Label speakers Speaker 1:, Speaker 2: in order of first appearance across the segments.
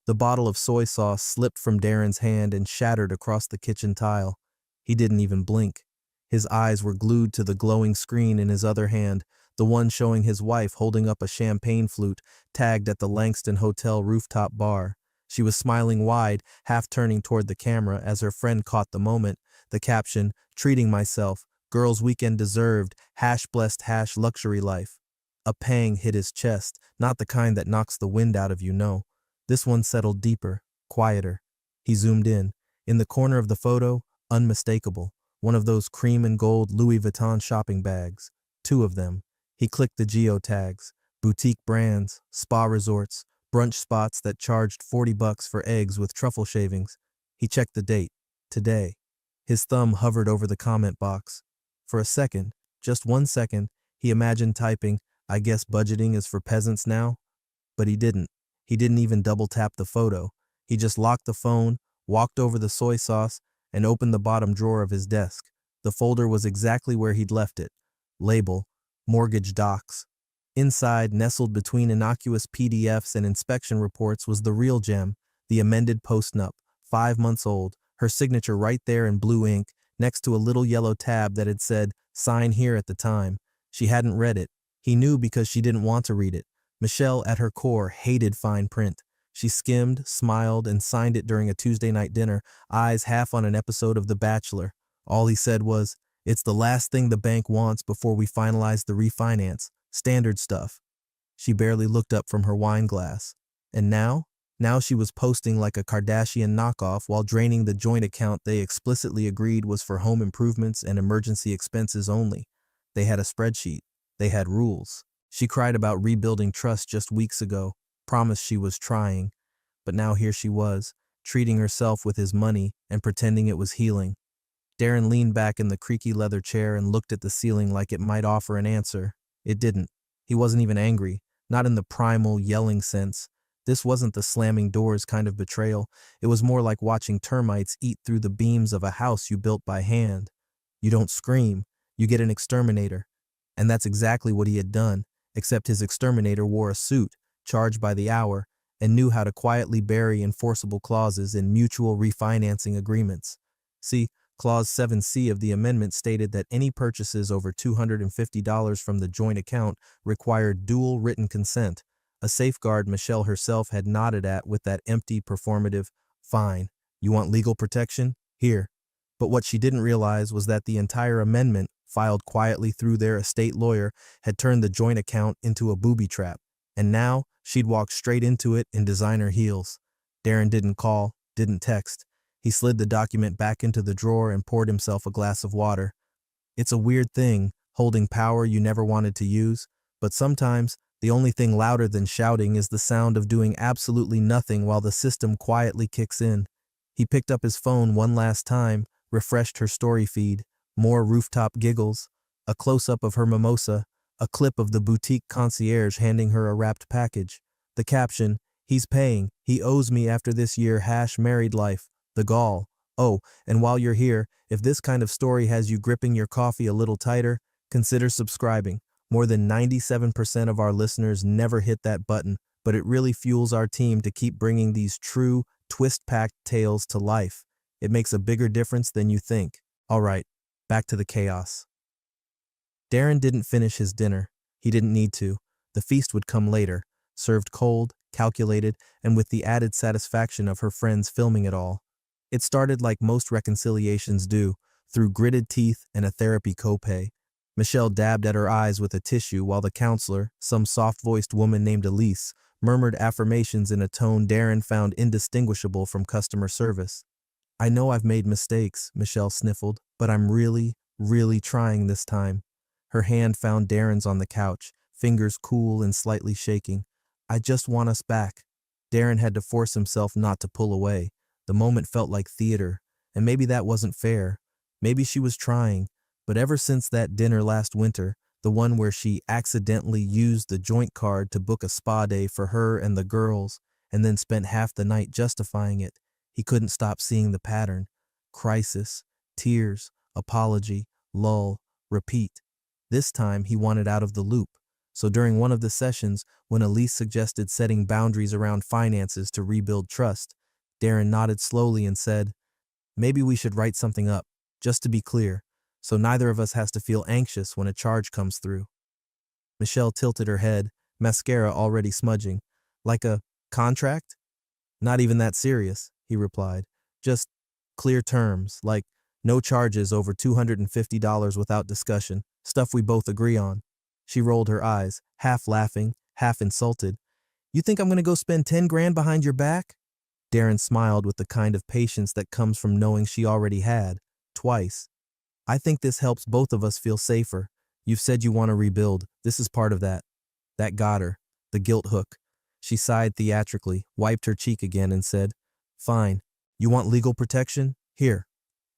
Speaker 1: The bottle of soy sauce slipped from Darren's hand and shattered across the kitchen tile. He didn't even blink. His eyes were glued to the glowing screen in his other hand, the one showing his wife holding up a champagne flute tagged at the Langston Hotel rooftop bar. She was smiling wide, half turning toward the camera as her friend caught the moment. The caption, "Treating myself, girls' weekend deserved, #blessed #luxury life." A pang hit his chest, not the kind that knocks the wind out of you, no. This one settled deeper, quieter. He zoomed in. In the corner of the photo, unmistakable, one of those cream and gold Louis Vuitton shopping bags. Two of them. He clicked the geotags. Boutique brands, spa resorts, brunch spots that charged $40 for eggs with truffle shavings. He checked the date. Today. His thumb hovered over the comment box. For a second, just 1 second, he imagined typing, "I guess budgeting is for peasants now?" But he didn't. He didn't even double tap the photo. He just locked the phone, walked over the soy sauce, and opened the bottom drawer of his desk. The folder was exactly where he'd left it. Label, Mortgage Docs. Inside, nestled between innocuous PDFs and inspection reports, was the real gem, the amended postnup, 5 months old, her signature right there in blue ink, next to a little yellow tab that had said, "Sign here" at the time. She hadn't read it. He knew because she didn't want to read it. Michelle, at her core, hated fine print. She skimmed, smiled, and signed it during a Tuesday night dinner, eyes half on an episode of The Bachelor. All he said was, "It's the last thing the bank wants before we finalize the refinance. Standard stuff." She barely looked up from her wine glass. And now? Now she was posting like a Kardashian knockoff while draining the joint account they explicitly agreed was for home improvements and emergency expenses only. They had a spreadsheet. They had rules. She cried about rebuilding trust just weeks ago, promised she was trying. But now here she was, treating herself with his money and pretending it was healing. Darren leaned back in the creaky leather chair and looked at the ceiling like it might offer an answer. It didn't. He wasn't even angry, not in the primal, yelling sense. This wasn't the slamming doors kind of betrayal. It was more like watching termites eat through the beams of a house you built by hand. You don't scream, you get an exterminator. And that's exactly what he had done, except his exterminator wore a suit, charged by the hour, and knew how to quietly bury enforceable clauses in mutual refinancing agreements. See, Clause 7C of the amendment stated that any purchases over $250 from the joint account required dual written consent, a safeguard Michelle herself had nodded at with that empty, performative, "Fine, you want legal protection? Here." But what she didn't realize was that the entire amendment, filed quietly through their estate lawyer, had turned the joint account into a booby trap. And now, she'd walk straight into it in designer heels. Darren didn't call, didn't text. He slid the document back into the drawer and poured himself a glass of water. It's a weird thing, holding power you never wanted to use, but sometimes the only thing louder than shouting is the sound of doing absolutely nothing while the system quietly kicks in. He picked up his phone one last time, refreshed her story feed, more rooftop giggles, a close-up of her mimosa, a clip of the boutique concierge handing her a wrapped package. The caption, "He's paying, he owes me after this year #married life." The gall. Oh, and while you're here, if this kind of story has you gripping your coffee a little tighter, consider subscribing. More than 97% of our listeners never hit that button, but it really fuels our team to keep bringing these true, twist-packed tales to life. It makes a bigger difference than you think. All right, back to the chaos. Darren didn't finish his dinner. He didn't need to. The feast would come later, served cold, calculated, and with the added satisfaction of her friends filming it all. It started like most reconciliations do, through gritted teeth and a therapy copay. Michelle dabbed at her eyes with a tissue while the counselor, some soft-voiced woman named Elise, murmured affirmations in a tone Darren found indistinguishable from customer service. "I know I've made mistakes," Michelle sniffled, "but I'm really, really trying this time." Her hand found Darren's on the couch, fingers cool and slightly shaking. "I just want us back." Darren had to force himself not to pull away. The moment felt like theater, and maybe that wasn't fair. Maybe she was trying, but ever since that dinner last winter, the one where she accidentally used the joint card to book a spa day for her and the girls, and then spent half the night justifying it, he couldn't stop seeing the pattern. Crisis, tears, apology, lull, repeat. This time he wanted out of the loop. So during one of the sessions, when Elise suggested setting boundaries around finances to rebuild trust, Darren nodded slowly and said, "Maybe we should write something up, just to be clear, so neither of us has to feel anxious when a charge comes through." Michelle tilted her head, mascara already smudging. "Like a contract?" "Not even that serious," he replied. "Just clear terms, like no charges over $250 without discussion, stuff we both agree on." She rolled her eyes, half laughing, half insulted. "You think I'm gonna go spend 10 grand behind your back?" Darren smiled with the kind of patience that comes from knowing she already had, twice. "I think this helps both of us feel safer. You've said you want to rebuild. This is part of that." That got her. The guilt hook. She sighed theatrically, wiped her cheek again, and said, "Fine. You want legal protection? Here."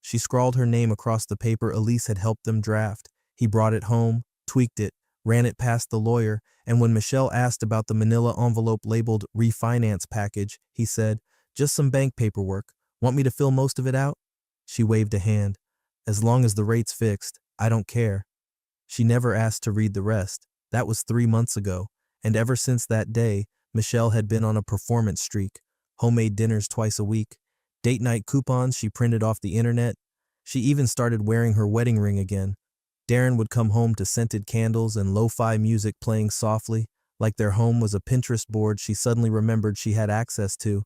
Speaker 1: She scrawled her name across the paper Elise had helped them draft. He brought it home, tweaked it, ran it past the lawyer, and when Michelle asked about the manila envelope labeled refinance package, he said, "Just some bank paperwork. Want me to fill most of it out?" She waved a hand. "As long as the rate's fixed, I don't care." She never asked to read the rest. That was 3 months ago, and ever since that day, Michelle had been on a performance streak. Homemade dinners twice a week, date night coupons she printed off the internet. She even started wearing her wedding ring again. Darren would come home to scented candles and lo-fi music playing softly, like their home was a Pinterest board she suddenly remembered she had access to.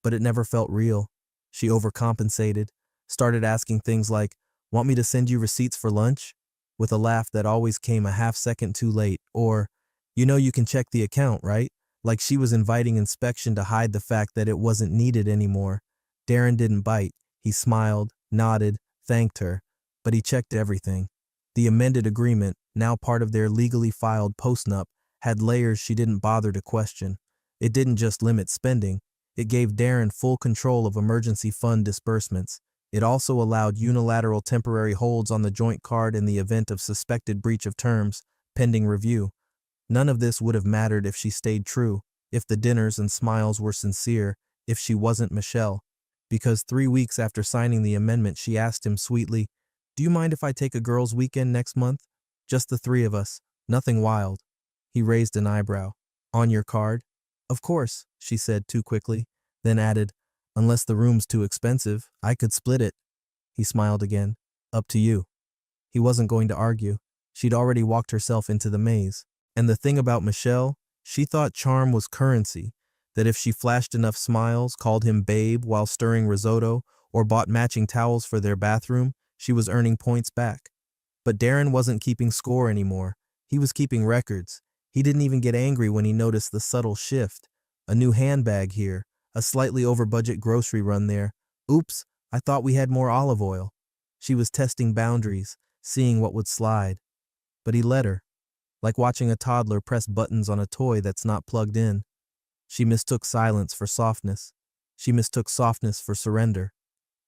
Speaker 1: But it never felt real. She overcompensated, started asking things like, "Want me to send you receipts for lunch?" with a laugh that always came a half second too late, or, "You know you can check the account, right?" Like she was inviting inspection to hide the fact that it wasn't needed anymore. Darren didn't bite. He smiled, nodded, thanked her, but he checked everything. The amended agreement, now part of their legally filed postnup, had layers she didn't bother to question. It didn't just limit spending. It gave Darren full control of emergency fund disbursements. It also allowed unilateral temporary holds on the joint card in the event of suspected breach of terms, pending review. None of this would have mattered if she stayed true, if the dinners and smiles were sincere, if she wasn't Michelle. Because 3 weeks after signing the amendment, she asked him sweetly, "Do you mind if I take a girls' weekend next month? Just the 3 of us, nothing wild." He raised an eyebrow. "On your card?" "Of course," she said too quickly, then added, "Unless the room's too expensive, I could split it." He smiled again. "Up to you." He wasn't going to argue. She'd already walked herself into the maze. And the thing about Michelle, she thought charm was currency, that if she flashed enough smiles, called him babe while stirring risotto, or bought matching towels for their bathroom, she was earning points back. But Darren wasn't keeping score anymore. He was keeping records. He didn't even get angry when he noticed the subtle shift. A new handbag here, a slightly over-budget grocery run there. Oops, I thought we had more olive oil. She was testing boundaries, seeing what would slide. But he let her. Like watching a toddler press buttons on a toy that's not plugged in. She mistook silence for softness. She mistook softness for surrender.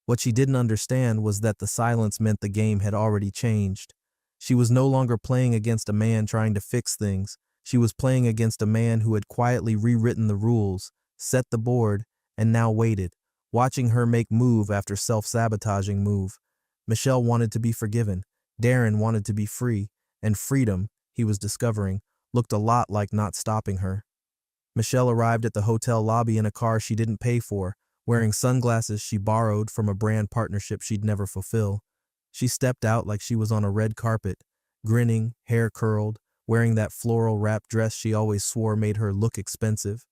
Speaker 1: What she didn't understand was that the silence meant the game had already changed. She was no longer playing against a man trying to fix things. She was playing against a man who had quietly rewritten the rules, set the board, and now waited, watching her make move after self-sabotaging move. Michelle wanted to be forgiven. Darren wanted to be free, and freedom, he was discovering, looked a lot like not stopping her. Michelle arrived at the hotel lobby in a car she didn't pay for, wearing sunglasses she borrowed from a brand partnership she'd never fulfill. She stepped out like she was on a red carpet, grinning, hair curled, wearing that floral wrap dress she always swore made her look expensive.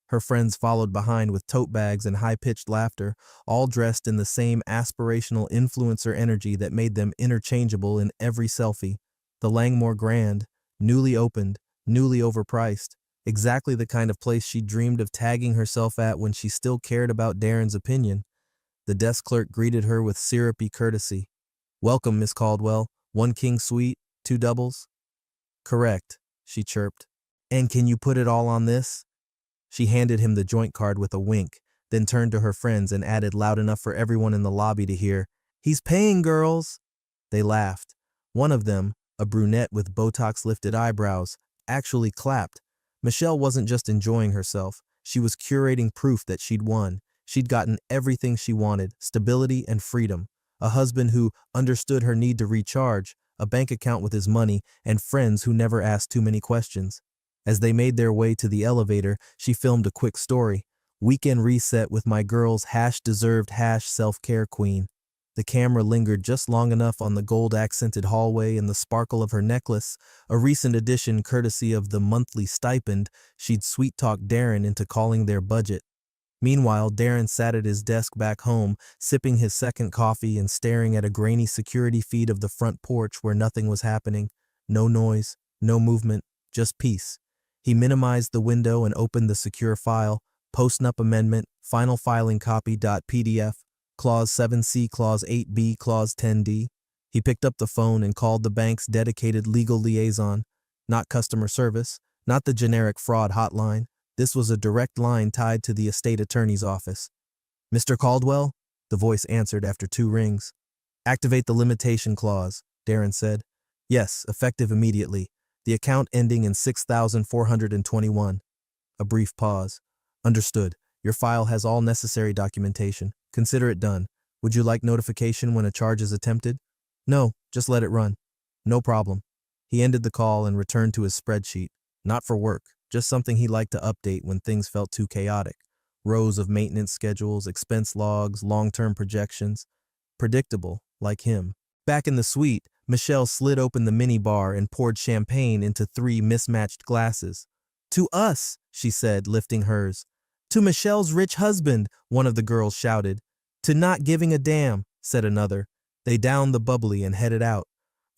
Speaker 1: Her friends followed behind with tote bags and high-pitched laughter, all dressed in the same aspirational influencer energy that made them interchangeable in every selfie. The Langmore Grand, newly opened, newly overpriced, exactly the kind of place she dreamed of tagging herself at when she still cared about Darren's opinion. The desk clerk greeted her with syrupy courtesy. "Welcome, Miss Caldwell. 1 king suite, 2 doubles?" "Correct," she chirped. "And can you put it all on this?" She handed him the joint card with a wink, then turned to her friends and added loud enough for everyone in the lobby to hear, "He's paying, girls!" They laughed. One of them, a brunette with Botox-lifted eyebrows, actually clapped. Michelle wasn't just enjoying herself. She was curating proof that she'd won. She'd gotten everything she wanted, stability and freedom. A husband who understood her need to recharge, a bank account with his money, and friends who never asked too many questions. As they made their way to the elevator, she filmed a quick story. Weekend reset with my girl's deserved self-care queen. The camera lingered just long enough on the gold-accented hallway and the sparkle of her necklace, a recent addition courtesy of the monthly stipend she'd sweet-talked Darren into calling their budget. Meanwhile, Darren sat at his desk back home, sipping his second coffee and staring at a grainy security feed of the front porch where nothing was happening. No noise, no movement, just peace. He minimized the window and opened the secure file, Postnup Amendment, Final Filing Copy.pdf, Clause 7C, Clause 8B, Clause 10D. He picked up the phone and called the bank's dedicated legal liaison. Not customer service, not the generic fraud hotline. This was a direct line tied to the estate attorney's office. "Mr. Caldwell?" the voice answered after 2 rings. "Activate the limitation clause," Darren said. "Yes, effective immediately. The account ending in 6421. A brief pause. "Understood. Your file has all necessary documentation. Consider it done. Would you like notification when a charge is attempted?" "No, just let it run." "No problem." He ended the call and returned to his spreadsheet. Not for work, just something he liked to update when things felt too chaotic. Rows of maintenance schedules, expense logs, long-term projections. Predictable, like him. Back in the suite, Michelle slid open the minibar and poured champagne into 3 mismatched glasses. "To us," she said, lifting hers. "To Michelle's rich husband," one of the girls shouted. "To not giving a damn," said another. They downed the bubbly and headed out.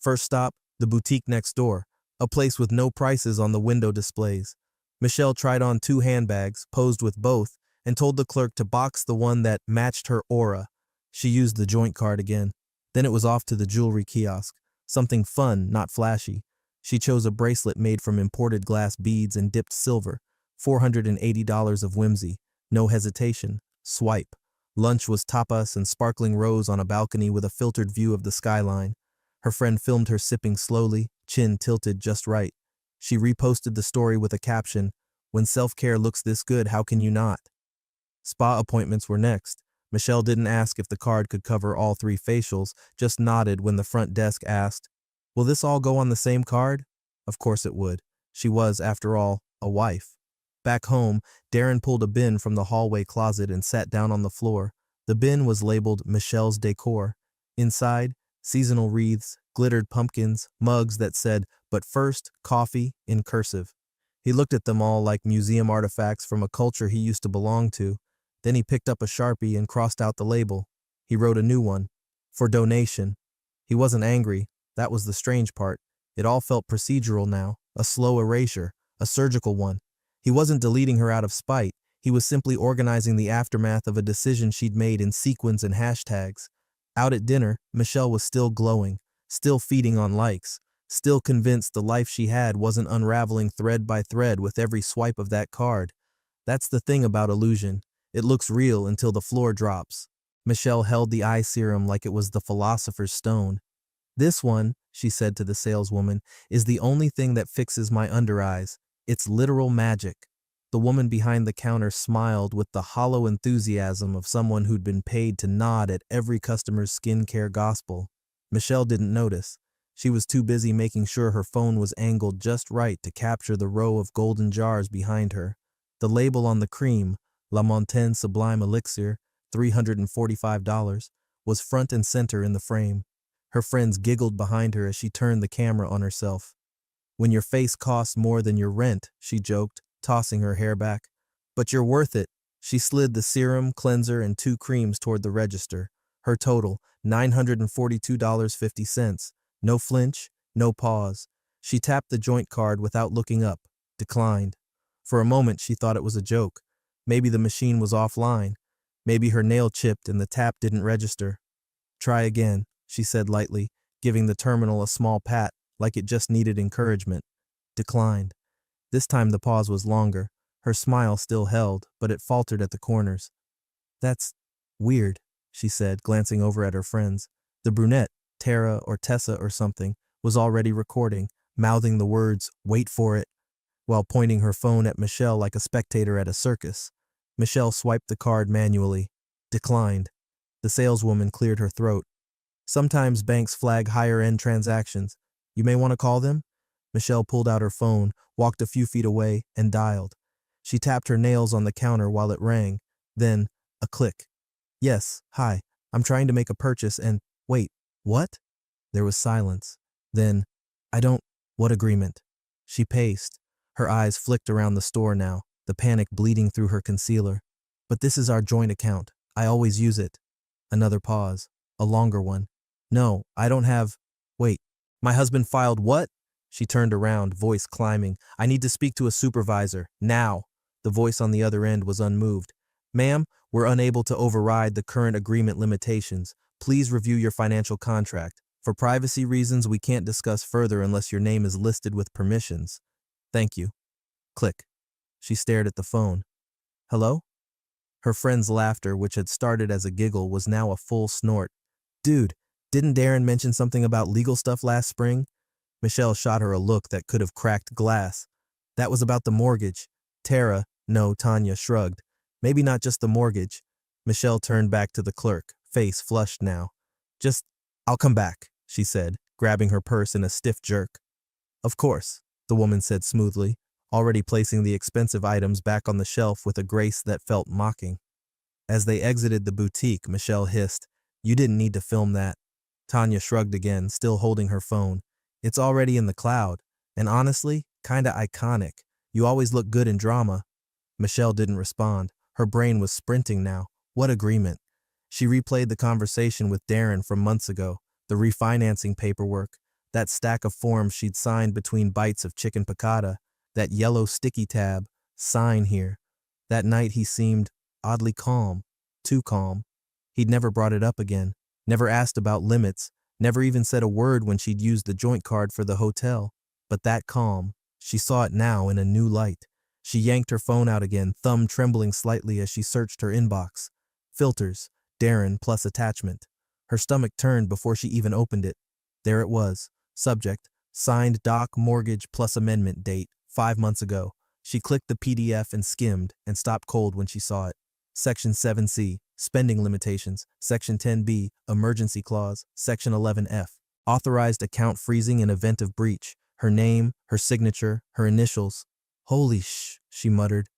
Speaker 1: First stop, the boutique next door, a place with no prices on the window displays. Michelle tried on 2 handbags, posed with both, and told the clerk to box the one that matched her aura. She used the joint card again. Then it was off to the jewelry kiosk. Something fun, not flashy. She chose a bracelet made from imported glass beads and dipped silver. $480 of whimsy. No hesitation. Swipe. Lunch was tapas and sparkling rose on a balcony with a filtered view of the skyline. Her friend filmed her sipping slowly, chin tilted just right. She reposted the story with a caption, "When self-care looks this good, how can you not?" Spa appointments were next. Michelle didn't ask if the card could cover all 3 facials, just nodded when the front desk asked, "Will this all go on the same card?" Of course it would. She was, after all, a wife. Back home, Darren pulled a bin from the hallway closet and sat down on the floor. The bin was labeled Michelle's Decor. Inside, seasonal wreaths, glittered pumpkins, mugs that said, "But first, coffee," in cursive. He looked at them all like museum artifacts from a culture he used to belong to. Then he picked up a Sharpie and crossed out the label. He wrote a new one. For donation. He wasn't angry. That was the strange part. It all felt procedural now, a slow erasure, a surgical one. He wasn't deleting her out of spite. He was simply organizing the aftermath of a decision she'd made in sequins and hashtags. Out at dinner, Michelle was still glowing, still feeding on likes, still convinced the life she had wasn't unraveling thread by thread with every swipe of that card. That's the thing about illusion. It looks real until the floor drops. Michelle held the eye serum like it was the philosopher's stone. "This one," she said to the saleswoman, "is the only thing that fixes my under eyes. It's literal magic." The woman behind the counter smiled with the hollow enthusiasm of someone who'd been paid to nod at every customer's skincare gospel. Michelle didn't notice. She was too busy making sure her phone was angled just right to capture the row of golden jars behind her. The label on the cream, La Montagne Sublime Elixir, $345, was front and center in the frame. Her friends giggled behind her as she turned the camera on herself. "When your face costs more than your rent," she joked, tossing her hair back. "But you're worth it." She slid the serum, cleanser, and 2 creams toward the register. Her total, $942.50. No flinch, no pause. She tapped the joint card without looking up. Declined. For a moment, she thought it was a joke. Maybe the machine was offline. Maybe her nail chipped and the tap didn't register. "Try again," she said lightly, giving the terminal a small pat, like it just needed encouragement. Declined. This time the pause was longer. Her smile still held, but it faltered at the corners. "That's weird," she said, glancing over at her friends. The brunette, Tara or Tessa or something, was already recording, mouthing the words, "Wait for it," while pointing her phone at Michelle like a spectator at a circus. Michelle swiped the card manually. Declined. The saleswoman cleared her throat. Sometimes banks flag higher-end transactions. You may want to call them? Michelle pulled out her phone, walked a few feet away, and dialed. She tapped her nails on the counter while it rang. Then, a click. Yes, hi. I'm trying to make a purchase and… Wait, what? There was silence. Then, I don't… What agreement? She paced. Her eyes flicked around the store now, the panic bleeding through her concealer. But this is our joint account. I always use it. Another pause. A longer one. No, I don't have… Wait, my husband filed what? She turned around, voice climbing. I need to speak to a supervisor. Now. The voice on the other end was unmoved. Ma'am, we're unable to override the current agreement limitations. Please review your financial contract. For privacy reasons, we can't discuss further unless your name is listed with permissions. Thank you. Click. She stared at the phone. Hello? Her friend's laughter, which had started as a giggle, was now a full snort. Dude, didn't Darren mention something about legal stuff last spring? Michelle shot her a look that could have cracked glass. That was about the mortgage. Tanya shrugged. Maybe not just the mortgage. Michelle turned back to the clerk, face flushed now. I'll come back, she said, grabbing her purse in a stiff jerk. Of course, the woman said smoothly, already placing the expensive items back on the shelf with a grace that felt mocking. As they exited the boutique, Michelle hissed, You didn't need to film that. Tanya shrugged again, still holding her phone. It's already in the cloud, and honestly, kinda iconic. You always look good in drama. Michelle didn't respond. Her brain was sprinting now. What agreement? She replayed the conversation with Darren from months ago, the refinancing paperwork, that stack of forms she'd signed between bites of chicken piccata, that yellow sticky tab, sign here. That night he seemed oddly calm, too calm. He'd never brought it up again, never asked about limits, never even said a word when she'd used the joint card for the hotel. But that calm, she saw it now in a new light. She yanked her phone out again, thumb trembling slightly as she searched her inbox. Filters, Darren plus attachment. Her stomach turned before she even opened it. There it was. Subject, signed doc mortgage plus amendment date, 5 months ago. She clicked the PDF and skimmed, and stopped cold when she saw it. Section 7C, spending limitations. Section 10B, emergency clause. Section 11F, authorized account freezing in event of breach. Her name, her signature, her initials. Holy she muttered.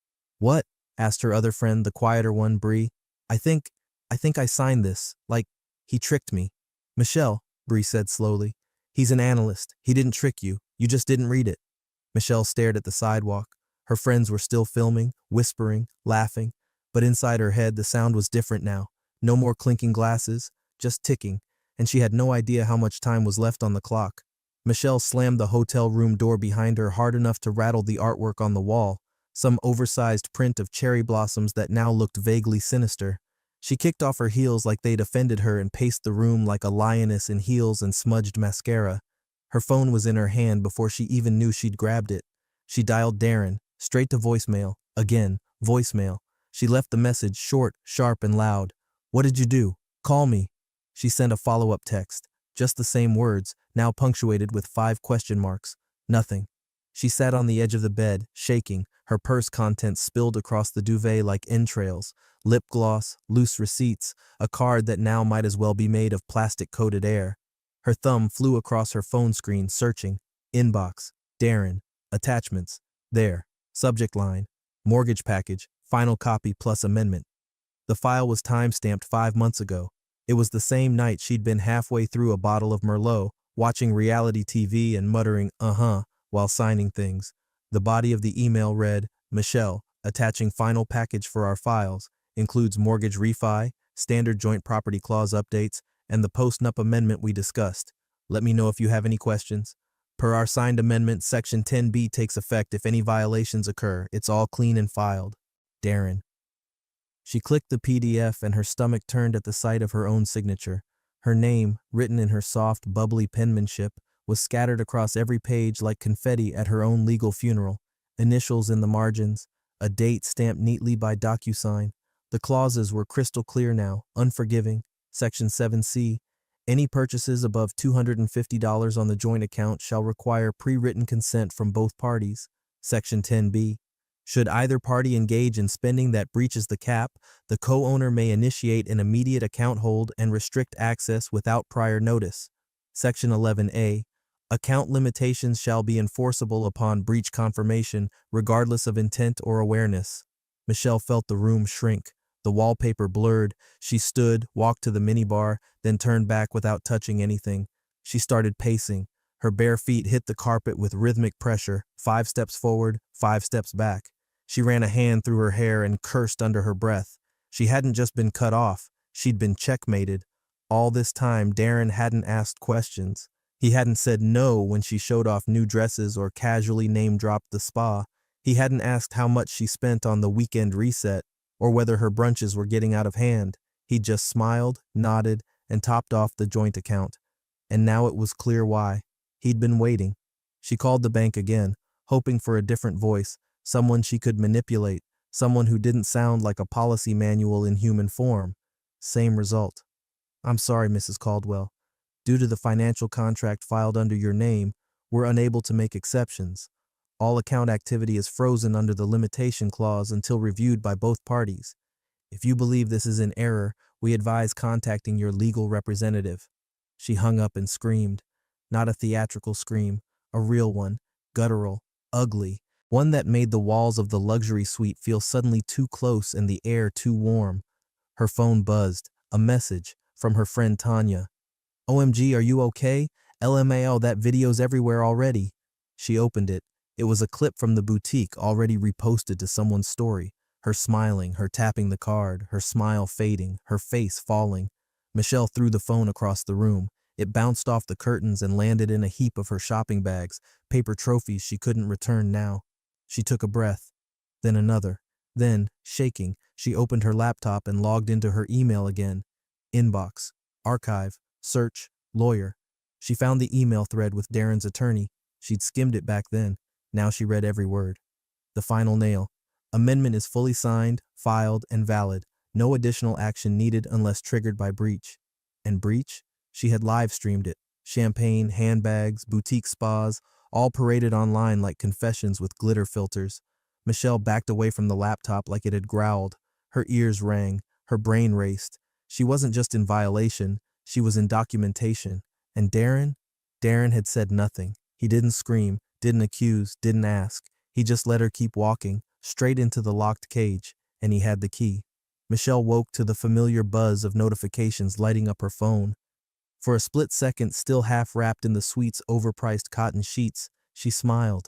Speaker 1: What? Asked her other friend, the quieter one, Bree. I think I signed this. Like, he tricked me. Michelle, Bree said slowly. He's an analyst. He didn't trick you. You just didn't read it. Michelle stared at the sidewalk. Her friends were still filming, whispering, laughing. But inside her head, the sound was different now. No more clinking glasses, just ticking. And she had no idea how much time was left on the clock. Michelle slammed the hotel room door behind her hard enough to rattle the artwork on the wall, some oversized print of cherry blossoms that now looked vaguely sinister. She kicked off her heels like they'd offended her and paced the room like a lioness in heels and smudged mascara. Her phone was in her hand before she even knew she'd grabbed it. She dialed Darren, straight to voicemail. Again, voicemail. She left the message short, sharp, and loud. What did you do? Call me. She sent a follow-up text. Just the same words, now punctuated with 5 question marks. Nothing. She sat on the edge of the bed, shaking, her purse contents spilled across the duvet like entrails, lip gloss, loose receipts, a card that now might as well be made of plastic-coated air. Her thumb flew across her phone screen, searching. Inbox. Darren. Attachments. There. Subject line. Mortgage package. Final copy plus amendment. The file was time-stamped 5 months ago. It was the same night she'd been halfway through a bottle of Merlot, watching reality TV and muttering, while signing things. The body of the email read, Michelle, attaching final package for our files, includes mortgage refi, standard joint property clause updates, and the post-nup amendment we discussed. Let me know if you have any questions. Per our signed amendment, Section 10B takes effect if any violations occur. It's all clean and filed. Darren. She clicked the PDF and her stomach turned at the sight of her own signature. Her name, written in her soft, bubbly penmanship, was scattered across every page like confetti at her own legal funeral. Initials in the margins, a date stamped neatly by DocuSign. The clauses were crystal clear now, unforgiving. Section 7C, any purchases above $250 on the joint account shall require pre-written consent from both parties. Section 10B, Should either party engage in spending that breaches the cap, the co-owner may initiate an immediate account hold and restrict access without prior notice. Section 11A. Account limitations shall be enforceable upon breach confirmation, regardless of intent or awareness. Michelle felt the room shrink. The wallpaper blurred. She stood, walked to the minibar, then turned back without touching anything. She started pacing. Her bare feet hit the carpet with rhythmic pressure, 5 steps forward, 5 steps back. She ran a hand through her hair and cursed under her breath. She hadn't just been cut off, she'd been checkmated. All this time, Darren hadn't asked questions. He hadn't said no when she showed off new dresses or casually name-dropped the spa. He hadn't asked how much she spent on the weekend reset or whether her brunches were getting out of hand. He just smiled, nodded, and topped off the joint account. And now it was clear why. He'd been waiting. She called the bank again, hoping for a different voice, someone she could manipulate, someone who didn't sound like a policy manual in human form. Same result. I'm sorry, Mrs. Caldwell. Due to the financial contract filed under your name, we're unable to make exceptions. All account activity is frozen under the limitation clause until reviewed by both parties. If you believe this is in error, we advise contacting your legal representative. She hung up and screamed. Not a theatrical scream, a real one, guttural, ugly, one that made the walls of the luxury suite feel suddenly too close and the air too warm. Her phone buzzed, a message from her friend Tanya. OMG, are you okay? LMAO, that video's everywhere already. She opened it. It was a clip from the boutique already reposted to someone's story. Her smiling, her tapping the card, her smile fading, her face falling. Michelle threw the phone across the room. It bounced off the curtains and landed in a heap of her shopping bags, paper trophies she couldn't return now. She took a breath, then another. Then, shaking, she opened her laptop and logged into her email again. Inbox, archive, search, lawyer. She found the email thread with Darren's attorney. She'd skimmed it back then. Now she read every word. The final nail. Amendment is fully signed, filed, and valid. No additional action needed unless triggered by breach. And breach? She had live-streamed it. Champagne, handbags, boutique spas, all paraded online like confessions with glitter filters. Michelle backed away from the laptop like it had growled. Her ears rang. Her brain raced. She wasn't just in violation. She was in documentation. And Darren? Darren had said nothing. He didn't scream, didn't accuse, didn't ask. He just let her keep walking, straight into the locked cage, and he had the key. Michelle woke to the familiar buzz of notifications lighting up her phone. For a split second, still half wrapped in the suite's overpriced cotton sheets, she smiled.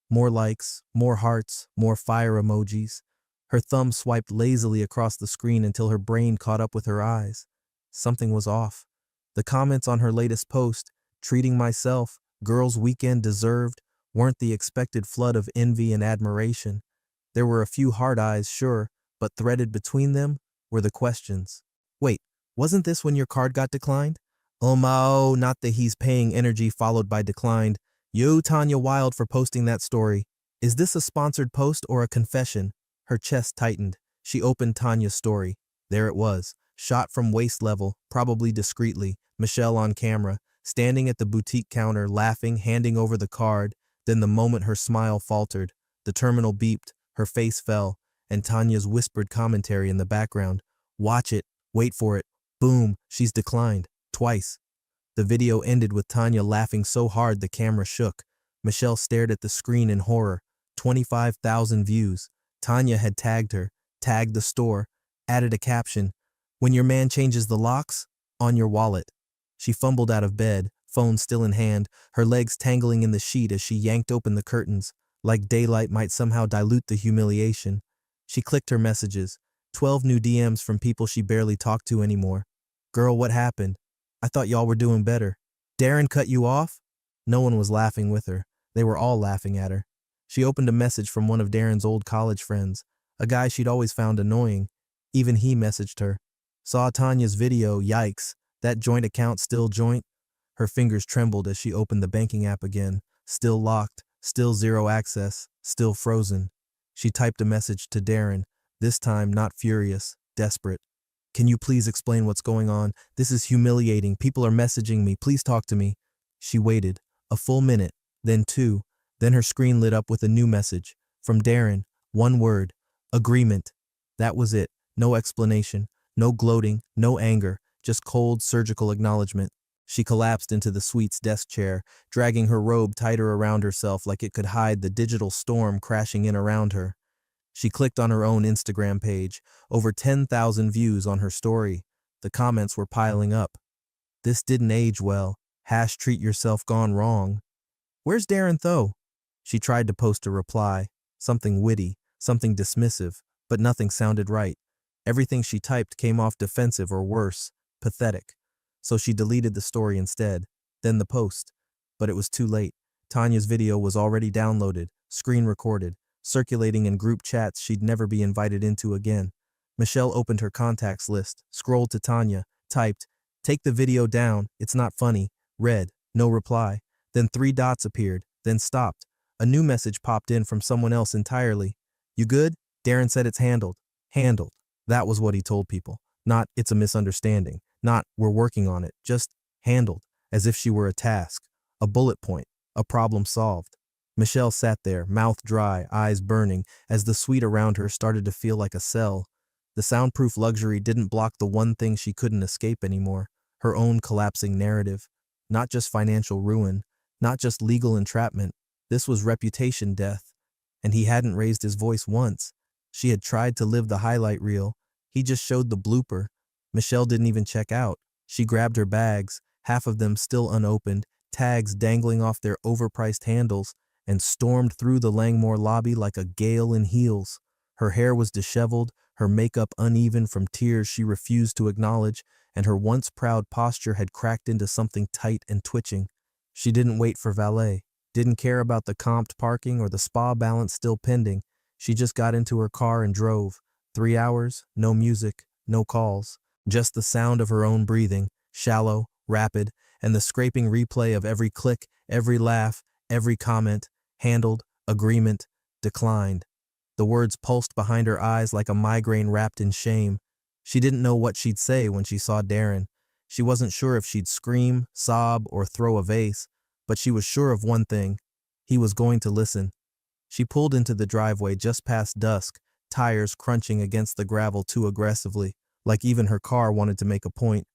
Speaker 1: More likes, more hearts, more fire emojis. Her thumb swiped lazily across the screen until her brain caught up with her eyes. Something was off. The comments on her latest post, treating myself, girls' weekend deserved, weren't the expected flood of envy and admiration. There were a few hard eyes, sure, but threaded between them were the questions. Wait, wasn't this when your card got declined? Oh my, not the he's paying energy followed by declined. Yo, Tanya Wild for posting that story. Is this a sponsored post or a confession? Her chest tightened. She opened Tanya's story. There it was, shot from waist level, probably discreetly, Michelle on camera, standing at the boutique counter, laughing, handing over the card. Then the moment her smile faltered, the terminal beeped, her face fell, and Tanya's whispered commentary in the background. Watch it, wait for it, boom, she's declined. Twice. The video ended with Tanya laughing so hard the camera shook. Michelle stared at the screen in horror. 25,000 views. Tanya had tagged her, tagged the store, added a caption, "When your man changes the locks, on your wallet." She fumbled out of bed, phone still in hand, her legs tangling in the sheet as she yanked open the curtains, like daylight might somehow dilute the humiliation. She clicked her messages, 12 new DMs from people she barely talked to anymore. Girl, what happened? I thought y'all were doing better. Darren cut you off? No one was laughing with her. They were all laughing at her. She opened a message from one of Darren's old college friends, a guy she'd always found annoying. Even he messaged her. Saw Tanya's video, yikes. That joint account still joint? Her fingers trembled as she opened the banking app again. Still locked, still zero access, still frozen. She typed a message to Darren, this time not furious, desperate. Can you please explain what's going on? This is humiliating. People are messaging me. Please talk to me. She waited. A full minute, then 2. Then her screen lit up with a new message. From Darren. One word. Agreement. That was it. No explanation, no gloating, no anger, just cold surgical acknowledgement. She collapsed into the suite's desk chair, dragging her robe tighter around herself like it could hide the digital storm crashing in around her. She clicked on her own Instagram page, over 10,000 views on her story. The comments were piling up. This didn't age well. #treat yourself gone wrong. Where's Darren though? She tried to post a reply, something witty, something dismissive, but nothing sounded right. Everything she typed came off defensive or worse, pathetic. So she deleted the story instead, then the post. But it was too late. Tanya's video was already downloaded, screen recorded, circulating in group chats she'd never be invited into again. Michelle opened her contacts list, scrolled to Tanya, typed, "Take the video down, it's not funny," read, no reply. Then 3 dots appeared, then stopped. A new message popped in from someone else entirely. "You good?" Darren said it's handled. Handled. That was what he told people. Not, "It's a misunderstanding." Not, "We're working on it." Just handled, as if she were a task, a bullet point, a problem solved. Michelle sat there, mouth dry, eyes burning, as the suite around her started to feel like a cell. The soundproof luxury didn't block the one thing she couldn't escape anymore, her own collapsing narrative. Not just financial ruin, not just legal entrapment. This was reputation death. And he hadn't raised his voice once. She had tried to live the highlight reel. He just showed the blooper. Michelle didn't even check out. She grabbed her bags, half of them still unopened, tags dangling off their overpriced handles, and stormed through the Langmore lobby like a gale in heels. Her hair was disheveled, her makeup uneven from tears she refused to acknowledge, and her once proud posture had cracked into something tight and twitching. She didn't wait for valet, didn't care about the comped parking or the spa balance still pending. She just got into her car and drove. 3 hours, no music, no calls. Just the sound of her own breathing, shallow, rapid, and the scraping replay of every click, every laugh, every comment. Handled, agreement, declined. The words pulsed behind her eyes like a migraine wrapped in shame. She didn't know what she'd say when she saw Darren. She wasn't sure if she'd scream, sob, or throw a vase, but she was sure of one thing. He was going to listen. She pulled into the driveway just past dusk, tires crunching against the gravel too aggressively, like even her car wanted to make a point.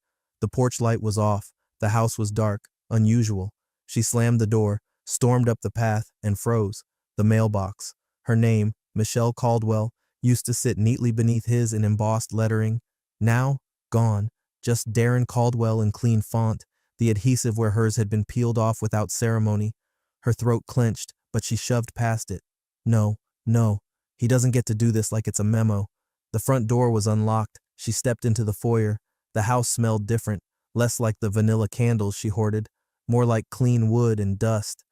Speaker 1: The porch light was off. The house was dark, unusual. She slammed the door, stormed up the path, and froze. The mailbox. Her name, Michelle Caldwell, used to sit neatly beneath his in embossed lettering. Now, gone. Just Darren Caldwell in clean font, the adhesive where hers had been peeled off without ceremony. Her throat clenched, but she shoved past it. No, no, he doesn't get to do this like it's a memo. The front door was unlocked. She stepped into the foyer. The house smelled different, less like the vanilla candles she hoarded, more like clean wood and dust.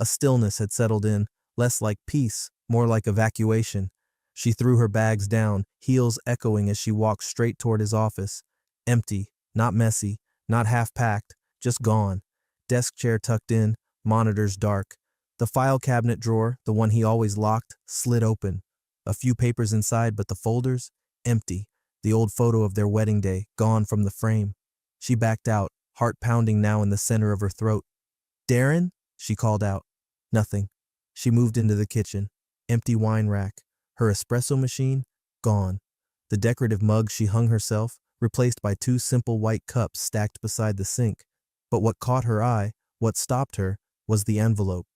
Speaker 1: A stillness had settled in, less like peace, more like evacuation. She threw her bags down, heels echoing as she walked straight toward his office. Empty, not messy, not half-packed, just gone. Desk chair tucked in, monitors dark. The file cabinet drawer, the one he always locked, slid open. A few papers inside, but the folders, empty. The old photo of their wedding day, gone from the frame. She backed out, heart pounding now in the center of her throat. "Darren?" she called out. Nothing. She moved into the kitchen. Empty wine rack. Her espresso machine, gone. The decorative mug she hung herself, replaced by 2 simple white cups stacked beside the sink. But what caught her eye, what stopped her, was the envelope.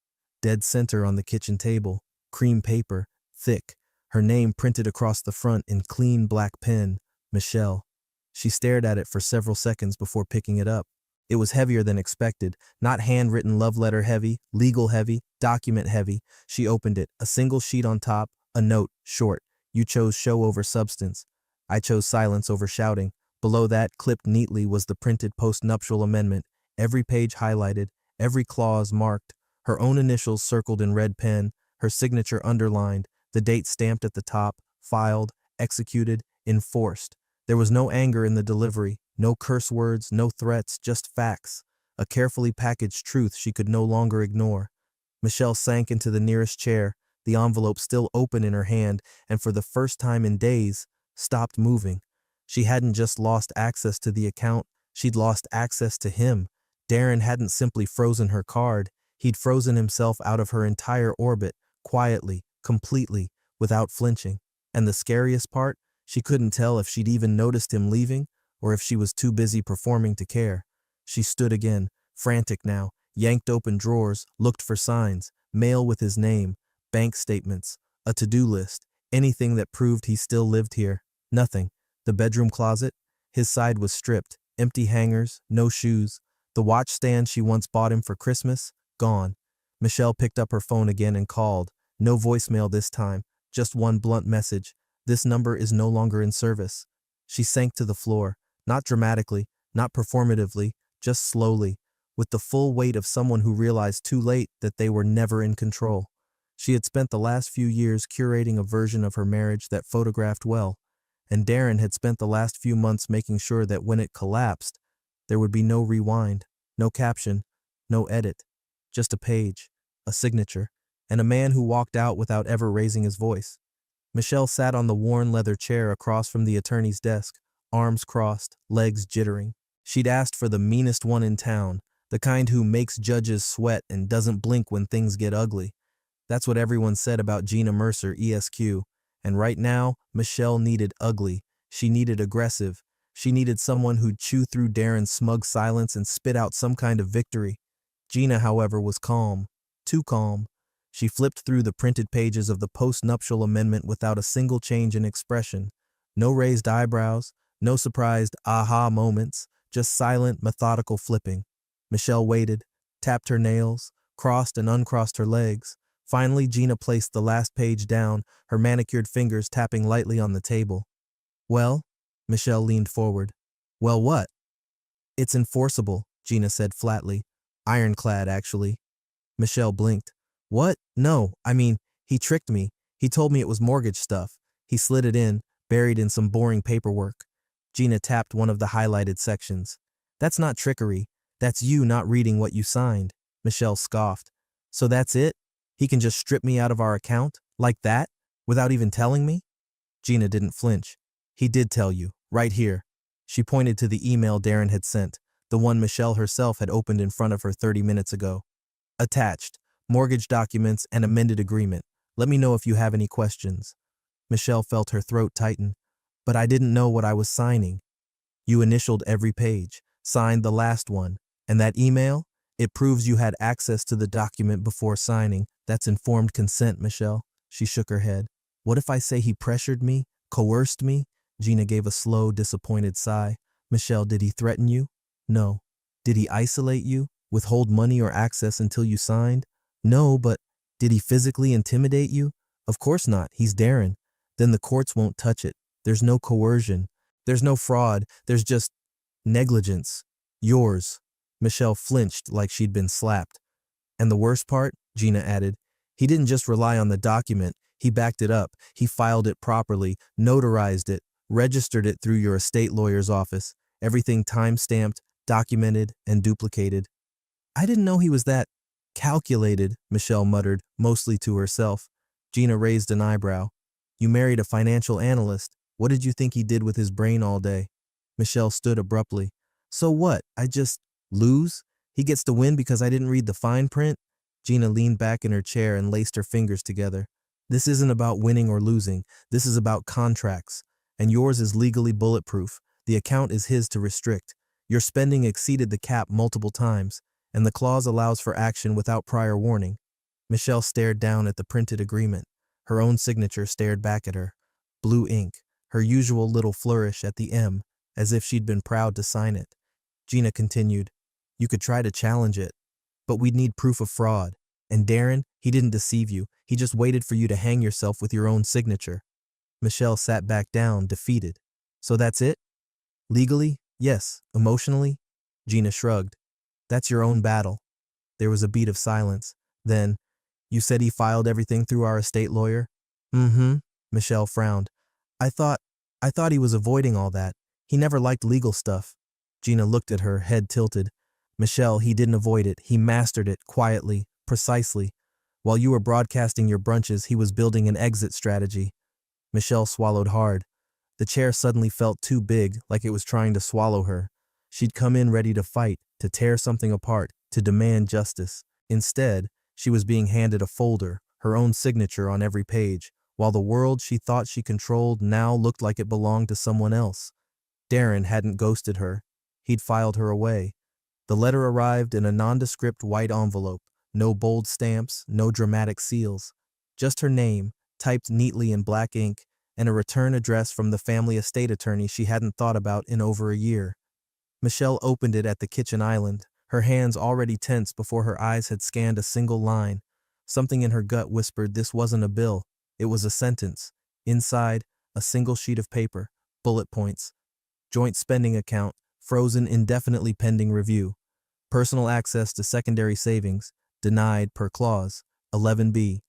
Speaker 1: Dead center on the kitchen table, cream paper, thick, her name printed across the front in clean black pen, Michelle. She stared at it for several seconds before picking it up. It was heavier than expected, not handwritten love letter heavy, legal heavy, document heavy. She opened it, a single sheet on top, a note, short. "You chose show over substance. I chose silence over shouting." Below that, clipped neatly, was the printed post-nuptial amendment, every page highlighted, every clause marked, her own initials circled in red pen, her signature underlined, the date stamped at the top, filed, executed, enforced. There was no anger in the delivery, no curse words, no threats, just facts, a carefully packaged truth she could no longer ignore. Michelle sank into the nearest chair, the envelope still open in her hand, and for the first time in days, stopped moving. She hadn't just lost access to the account, she'd lost access to him. Darren hadn't simply frozen her card, he'd frozen himself out of her entire orbit, quietly, completely, without flinching. And the scariest part, she couldn't tell if she'd even noticed him leaving or if she was too busy performing to care. She stood again, frantic now, yanked open drawers, looked for signs, mail with his name, bank statements, a to-do list, anything that proved he still lived here. Nothing. The bedroom closet? His side was stripped, empty hangers, no shoes. The watch stand she once bought him for Christmas? Gone. Michelle picked up her phone again and called. No voicemail this time, just one blunt message. This number is no longer in service. She sank to the floor, not dramatically, not performatively, just slowly, with the full weight of someone who realized too late that they were never in control. She had spent the last few years curating a version of her marriage that photographed well, and Darren had spent the last few months making sure that when it collapsed, there would be no rewind, no caption, no edit, just a page, a signature, and a man who walked out without ever raising his voice. Michelle sat on the worn leather chair across from the attorney's desk, arms crossed, legs jittering. She'd asked for the meanest one in town, the kind who makes judges sweat and doesn't blink when things get ugly. That's what everyone said about Gina Mercer, ESQ. And right now, Michelle needed ugly. She needed aggressive. She needed someone who'd chew through Darren's smug silence and spit out some kind of victory. Gina, however, was calm. Too calm. She flipped through the printed pages of the post-nuptial amendment without a single change in expression. No raised eyebrows, no surprised aha moments, just silent, methodical flipping. Michelle waited, tapped her nails, crossed and uncrossed her legs. Finally, Gina placed the last page down, her manicured fingers tapping lightly on the table. Well? Michelle leaned forward. Well, what? It's enforceable, Gina said flatly. Ironclad, actually. Michelle blinked. What? No, I mean, he tricked me. He told me it was mortgage stuff. He slid it in, buried in some boring paperwork. Gina tapped one of the highlighted sections. That's not trickery. That's you not reading what you signed. Michelle scoffed. So that's it? He can just strip me out of our account? Like that? Without even telling me? Gina didn't flinch. He did tell you, right here. She pointed to the email Darren had sent, the one Michelle herself had opened in front of her 30 minutes ago. Attached, mortgage documents and amended agreement. Let me know if you have any questions. Michelle felt her throat tighten. But I didn't know what I was signing. You initialed every page, signed the last one, and that email? It proves you had access to the document before signing. That's informed consent, Michelle. She shook her head. What if I say he pressured me, coerced me? Gina gave a slow, disappointed sigh. Michelle, did he threaten you? No. Did he isolate you, withhold money or access until you signed? No, but did he physically intimidate you? Of course not. He's Darren. Then the courts won't touch it. There's no coercion. There's no fraud. There's just negligence. Yours. Michelle flinched like she'd been slapped. And the worst part, Gina added, he didn't just rely on the document. He backed it up. He filed it properly, notarized it, registered it through your estate lawyer's office. Everything time-stamped, documented, and duplicated. I didn't know he was that calculated, Michelle muttered, mostly to herself. Gina raised an eyebrow. You married a financial analyst. What did you think he did with his brain all day? Michelle stood abruptly. So what? I just lose? He gets to win because I didn't read the fine print? Gina leaned back in her chair and laced her fingers together. This isn't about winning or losing. This is about contracts. And yours is legally bulletproof. The account is his to restrict. Your spending exceeded the cap multiple times, and the clause allows for action without prior warning. Michelle stared down at the printed agreement. Her own signature stared back at her. Blue ink, her usual little flourish at the M, as if she'd been proud to sign it. Gina continued, you could try to challenge it, but we'd need proof of fraud. And Darren, he didn't deceive you. He just waited for you to hang yourself with your own signature. Michelle sat back down, defeated. So that's it? Legally? Yes. Emotionally? Gina shrugged. That's your own battle. There was a beat of silence. Then, you said he filed everything through our estate lawyer? Mm-hmm. Michelle frowned. I thought he was avoiding all that. He never liked legal stuff. Gina looked at her, head tilted. Michelle, he didn't avoid it. He mastered it, quietly, precisely. While you were broadcasting your brunches, he was building an exit strategy. Michelle swallowed hard. The chair suddenly felt too big, like it was trying to swallow her. She'd come in ready to fight, to tear something apart, to demand justice. Instead, she was being handed a folder, her own signature on every page, while the world she thought she controlled now looked like it belonged to someone else. Darren hadn't ghosted her. He'd filed her away. The letter arrived in a nondescript white envelope, no bold stamps, no dramatic seals. Just her name, typed neatly in black ink, and a return address from the family estate attorney she hadn't thought about in over a year. Michelle opened it at the kitchen island, her hands already tense before her eyes had scanned a single line. Something in her gut whispered this wasn't a bill, it was a sentence. Inside, a single sheet of paper, bullet points. Joint spending account, frozen indefinitely pending review. Personal access to secondary savings, denied per clause, 11B.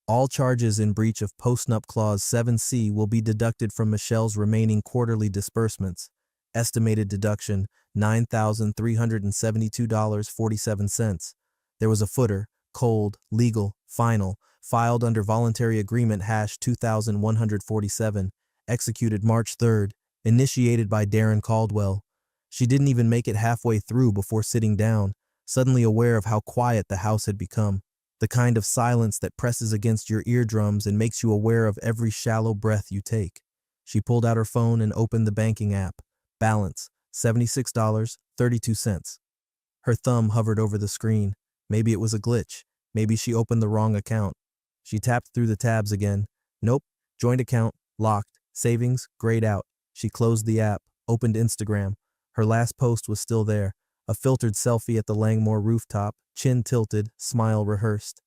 Speaker 1: All charges in breach of postnup clause 7C will be deducted from Michelle's remaining quarterly disbursements. Estimated deduction, $9,372.47. There was a footer, cold, legal, final, filed under voluntary agreement #2147, executed March 3rd, initiated by Darren Caldwell. She didn't even make it halfway through before sitting down, suddenly aware of how quiet the house had become, the kind of silence that presses against your eardrums and makes you aware of every shallow breath you take. She pulled out her phone and opened the banking app. Balance, $76.32. Her thumb hovered over the screen. Maybe it was a glitch. Maybe she opened the wrong account. She tapped through the tabs again. Nope, joint account, locked, savings, grayed out. She closed the app, opened Instagram. Her last post was still there, a filtered selfie at the Langmore rooftop, chin tilted, smile rehearsed.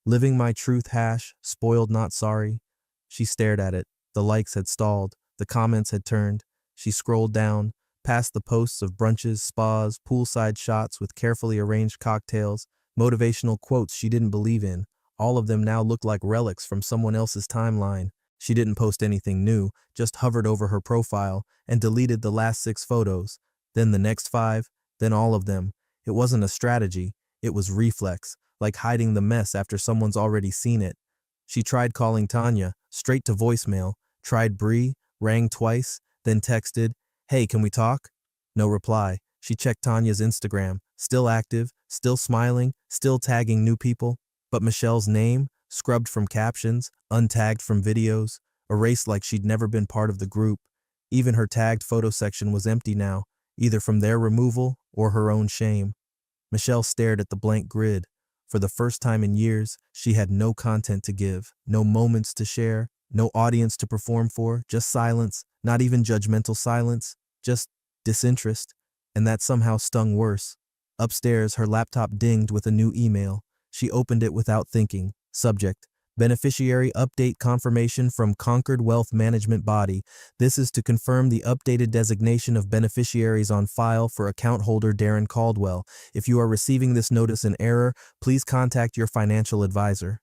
Speaker 1: Living my truth # spoiled not sorry. She stared at it. The likes had stalled. The comments had turned. She scrolled down, past the posts of brunches, spas, poolside shots with carefully arranged cocktails, motivational quotes she didn't believe in. All of them now looked like relics from someone else's timeline. She didn't post anything new, just hovered over her profile and deleted the last 6 photos, then the next 5, then all of them. It wasn't a strategy, it was reflex, like hiding the mess after someone's already seen it. She tried calling Tanya, straight to voicemail, tried Bree, rang twice, then texted, "Hey, can we talk?" No reply. She checked Tanya's Instagram, still active, still smiling, still tagging new people. But Michelle's name, scrubbed from captions, untagged from videos, erased like she'd never been part of the group. Even her tagged photo section was empty now, either from their removal or her own shame. Michelle stared at the blank grid. For the first time in years, she had no content to give, no moments to share, no audience to perform for, just silence, not even judgmental silence, just disinterest. And that somehow stung worse. Upstairs, her laptop dinged with a new email. She opened it without thinking. Subject: Beneficiary update confirmation from Concord Wealth Management Body. This is to confirm the updated designation of beneficiaries on file for account holder Darren Caldwell. If you are receiving this notice in error, please contact your financial advisor.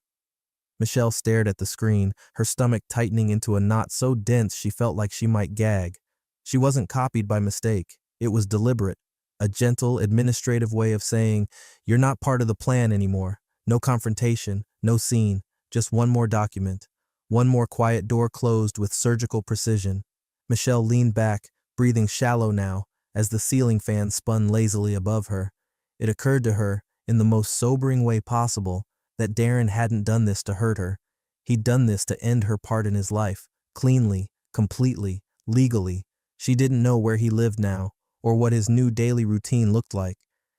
Speaker 1: Michelle stared at the screen, her stomach tightening into a knot so dense she felt like she might gag. She wasn't copied by mistake. It was deliberate. A gentle, administrative way of saying, "You're not part of the plan anymore." No confrontation, no scene, just one more document. One more quiet door closed with surgical precision. Michelle leaned back, breathing shallow now, as the ceiling fan spun lazily above her. It occurred to her, in the most sobering way possible, that Darren hadn't done this to hurt her. He'd done this to end her part in his life, cleanly, completely, legally. She didn't know where he lived now, or what his new daily routine looked like.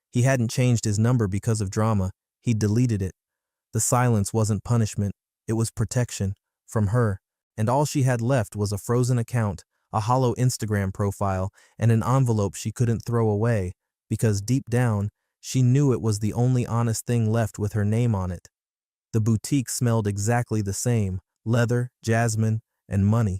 Speaker 1: He hadn't changed his number because of drama. He'd deleted it. The silence wasn't punishment. It was protection. From her. And all she had left was a frozen account, a hollow Instagram profile, and an envelope she couldn't throw away, because deep down, she knew it was the only honest thing left with her name on it. The boutique smelled exactly the same: leather, jasmine, and money.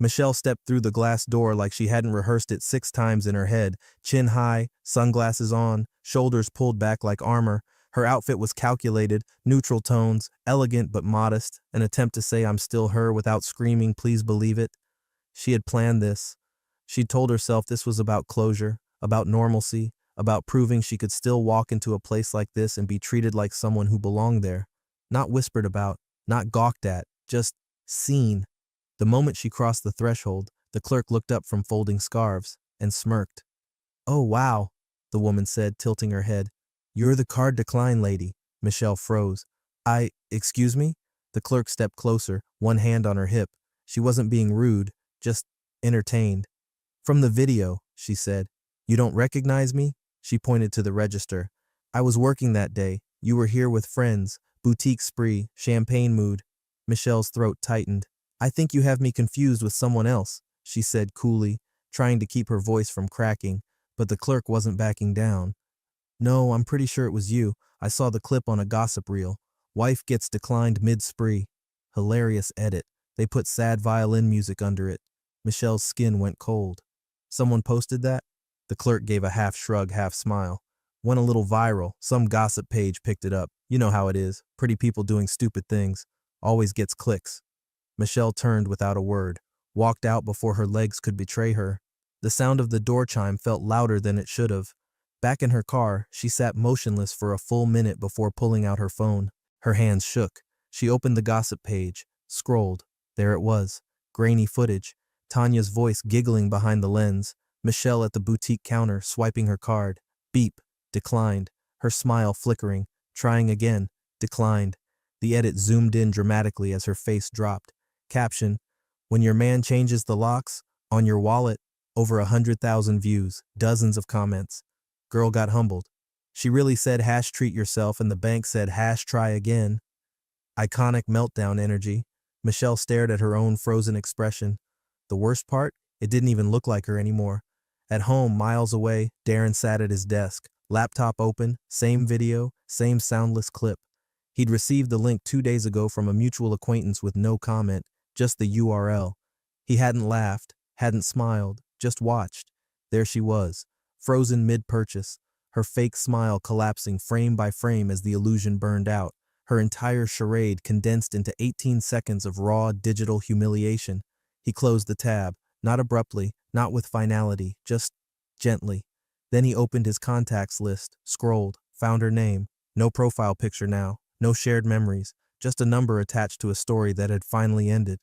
Speaker 1: Michelle stepped through the glass door like she hadn't rehearsed it 6 times in her head, chin high, sunglasses on, shoulders pulled back like armor. Her outfit was calculated, neutral tones, elegant but modest, an attempt to say "I'm still her" without screaming "please believe it." She had planned this. She'd told herself this was about closure, about normalcy, about proving she could still walk into a place like this and be treated like someone who belonged there. Not whispered about, not gawked at, just seen. The moment she crossed the threshold, the clerk looked up from folding scarves and smirked. "Oh, wow," the woman said, tilting her head. "You're the card decline lady." Michelle froze. Excuse me?" The clerk stepped closer, one hand on her hip. She wasn't being rude, just entertained. From the video, she said. You don't recognize me? She pointed to the register. I was working that day. You were here with friends. Boutique spree, champagne mood. Michelle's throat tightened. I think you have me confused with someone else, she said coolly, trying to keep her voice from cracking, but the clerk wasn't backing down. No, I'm pretty sure it was you. I saw the clip on a gossip reel. Wife gets declined mid-spree. Hilarious edit. They put sad violin music under it. Michelle's skin went cold. Someone posted that? The clerk gave a half shrug, half smile. Went a little viral. Some gossip page picked it up. You know how it is. Pretty people doing stupid things. Always gets clicks. Michelle turned without a word, walked out before her legs could betray her. The sound of the door chime felt louder than it should have. Back in her car, she sat motionless for a full minute before pulling out her phone. Her hands shook. She opened the gossip page, scrolled. There it was. Grainy footage. Tanya's voice giggling behind the lens. Michelle at the boutique counter, swiping her card. Beep. Declined. Her smile flickering. Trying again. Declined. The edit zoomed in dramatically as her face dropped. Caption, when your man changes the locks, on your wallet, over 100,000 views, dozens of comments. Girl got humbled. She really said #treat yourself and the bank said #try again. Iconic meltdown energy. Michelle stared at her own frozen expression. The worst part? It didn't even look like her anymore. At home, miles away, Darren sat at his desk, laptop open, same video, same soundless clip. He'd received the link 2 days ago from a mutual acquaintance with no comment, just the URL. He hadn't laughed, hadn't smiled, just watched. There she was, frozen mid-purchase, her fake smile collapsing frame by frame as the illusion burned out, her entire charade condensed into 18 seconds of raw digital humiliation. He closed the tab, not abruptly, not with finality, just gently. Then he opened his contacts list, scrolled, found her name. No profile picture now, no shared memories, just a number attached to a story that had finally ended.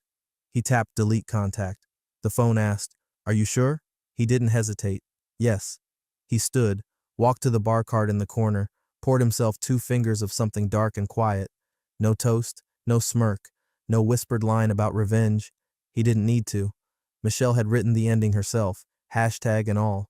Speaker 1: He tapped delete contact. The phone asked, "Are you sure?" He didn't hesitate. Yes. He stood, walked to the bar cart in the corner, poured himself 2 fingers of something dark and quiet. No toast, no smirk, no whispered line about revenge. He didn't need to. Michelle had written the ending herself, hashtag and all.